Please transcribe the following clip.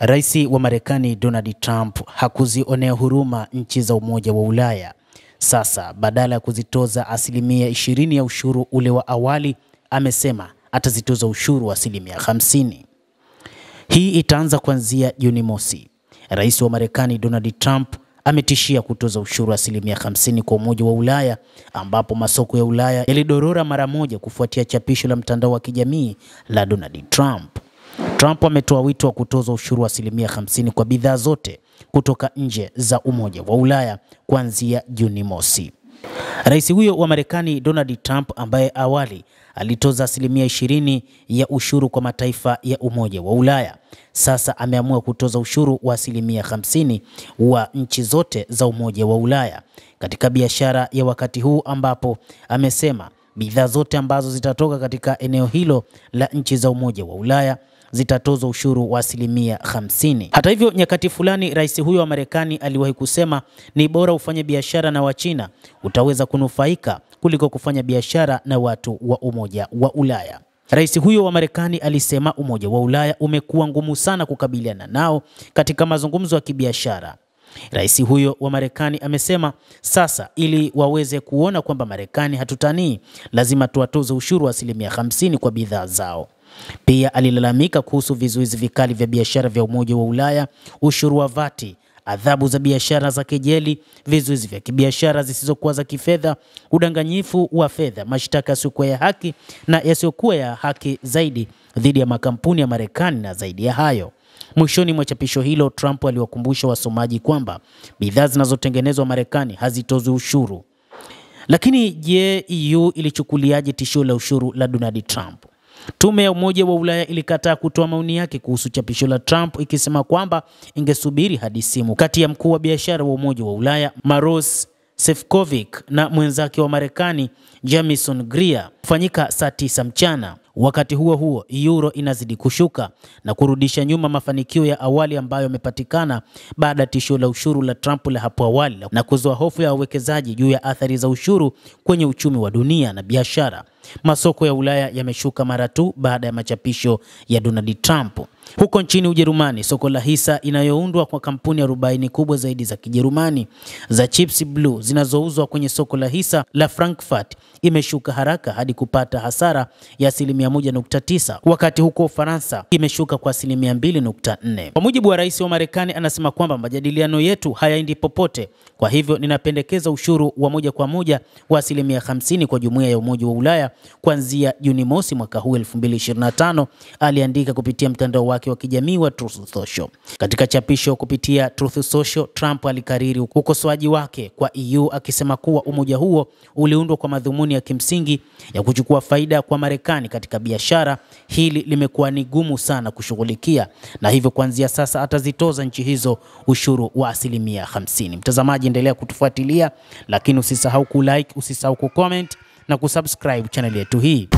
Rais wa Marekani Donald Trump hakuzionea huruma nchi za Umoja wa Ulaya. Sasa badala ya kuzitoza asilimia 20 ya ushuru ule wa awali, amesema atazitoza ushuru wa asilimia 50. Hii itaanza kuanzia Juni mosi. Rais wa Marekani Donald Trump ametishia kutoza ushuru wa asilimia 50 kwa Umoja wa Ulaya, ambapo masoko ya Ulaya yalidorora mara moja kufuatia chapisho la mtandao wa kijamii la Donald Trump. Trump ametoa wito wa kutoza ushuru wa asilimia 50 kwa bidhaa zote kutoka nje za Umoja wa Ulaya kuanzia Juni mosi. Rais huyo wa Marekani Donald Trump, ambaye awali alitoza asilimia 20 ya ushuru kwa mataifa ya Umoja wa Ulaya, sasa ameamua kutoza ushuru wa asilimia 50 wa nchi zote za Umoja wa Ulaya katika biashara ya wakati huu, ambapo amesema bidhaa zote ambazo zitatoka katika eneo hilo la nchi za Umoja wa Ulaya zitatozwa ushuru wa asilimia 50. Hata hivyo, nyakati fulani rais huyo wa Marekani aliwahi kusema ni bora ufanye biashara na Wachina, utaweza kunufaika kuliko kufanya biashara na watu wa Umoja wa Ulaya. Rais huyo wa Marekani alisema Umoja wa Ulaya umekuwa ngumu sana kukabiliana nao katika mazungumzo ya kibiashara. Rais huyo wa Marekani amesema sasa ili waweze kuona kwamba Marekani hatutanii, lazima tuwatoze ushuru wa asilimia 50 kwa bidhaa zao. Pia alilalamika kuhusu vizuizi vikali vya biashara vya Umoja wa Ulaya, ushuru wa VAT, adhabu za biashara za kejeli, vizuizi vya kibiashara zisizokuwa za kifedha, udanganyifu wa fedha, mashtaka yasiyokuwa ya haki na yasiyokuwa ya haki zaidi dhidi ya makampuni ya Marekani. Na zaidi ya hayo, mwishoni mwa chapisho hilo, Trump aliwakumbusha wasomaji kwamba bidhaa zinazotengenezwa Marekani hazitozwi ushuru. Lakini je, EU ilichukuliaje tishio la ushuru la Donald Trump? Tume ya Umoja wa Ulaya ilikataa kutoa maoni yake kuhusu chapisho la Trump, ikisema kwamba ingesubiri hadi simu kati ya mkuu wa biashara wa Umoja wa Ulaya Maroš Sefcovic na mwenzake wa Marekani Jamieson Greer kufanyika saa 9 mchana. Wakati huo huo, euro inazidi kushuka na kurudisha nyuma mafanikio ya awali ambayo yamepatikana baada ya tishio la ushuru la Trump la hapo awali na kuzua hofu ya wawekezaji juu ya athari za ushuru kwenye uchumi wa dunia na biashara. Masoko ya Ulaya yameshuka mara tu baada ya machapisho ya Donald Trump. Huko nchini Ujerumani, soko la hisa inayoundwa kwa kampuni 40 kubwa zaidi za Kijerumani za Chips Blue zinazouzwa kwenye soko la hisa la Frankfurt imeshuka haraka hadi kupata hasara ya asilimia 1.9, wakati huko Ufaransa imeshuka kwa asilimia 2.4. Kwa mujibu wa rais wa Marekani, anasema kwamba majadiliano yetu hayaendi popote, kwa hivyo ninapendekeza ushuru wa moja kwa moja wa asilimia 50 kwa jumuiya ya Umoja wa Ulaya kuanzia Juni mosi mwaka huu 2025, aliandika kupitia mtandao wake wa kijamii wa Truth Social. Katika chapisho kupitia Truth Social, Trump alikariri ukosoaji wake kwa EU akisema kuwa umoja huo uliundwa kwa madhumuni ya kimsingi ya kuchukua faida kwa Marekani katika biashara. Hili limekuwa ni gumu sana kushughulikia, na hivyo kuanzia sasa atazitoza nchi hizo ushuru wa asilimia 50. Mtazamaji, endelea kutufuatilia, lakini usisahau kulike, usisahau kucomment na kusubscribe channel yetu hii.